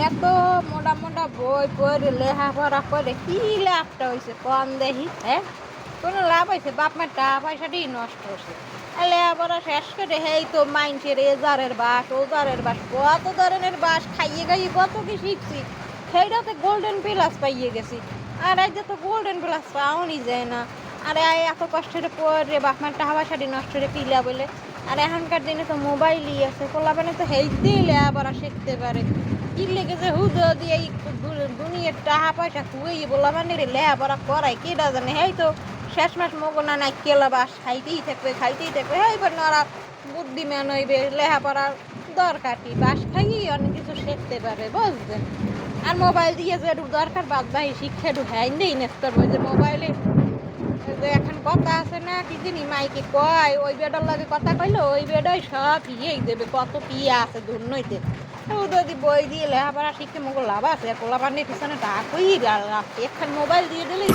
এত মোটা মোটা বই পড়ে লেখাপড়া করে কি লাভটা হয়েছে কম দেখি, হ্যাঁ? কোনো লাভ হয়েছে? বাপ মার টাকা পয়সাটাই নষ্ট হয়েছে। লেখাপড়া শেষ করে এই তো মাইন্সের এজারের বাস ওজারের বাস কত ধরনের বাস খাইয়ে খাইয়ে কত কি শিখছি, সেইটাতে গোল্ডেন প্লাস পাইয়ে গেছি। আর আজ তো গোল্ডেন প্লাস পাওয়াই যায় না। আরে এত কষ্টের পরে বাপ মার টাকা পয়সাটি নষ্ট করে পিলা বলে। আর এখনকার দিনে তো মোবাইলই আছে, পোলাপানে তো হেই দিয়ে লেখাপড়া শিখতে পারে। কি লেগেছে হুদ দিয়ে এই দুনিয়ার টাকা পয়সা খুঁয়ে পোলাপানে লেখাপড়া করায় কেটা জানে। হেই তো শেষ মাস মগনা নাই কেলা বাস খাইতেই থাকবে এইবার ওরা বুদ্ধিমান হইবে, লেখাপড়ার দরকার কি, বাস খাইয়েই অনেক কিছু শিখতে পারে, বুঝলেন? আর মোবাইল দিয়ে যে একটু দরকার বাদ বাই শিক্ষা একটু হ্যাঁ দেই নেস্তার ওই যে মোবাইলে যে এখন কথা আছে না কি জানি মাইকে কয় ওই বেডার লাগে কথা কইলো ওই বেডাই সব ইয়েই দেবে, কত পিয়া আছে ধুনইতে। যদি বই দিয়ে লেখাপড়া শিখতে মগো লাভ আছে, পোলাপানের পিছনে টাকা কই রাখছে, একখান মোবাইল দিয়ে দিলেই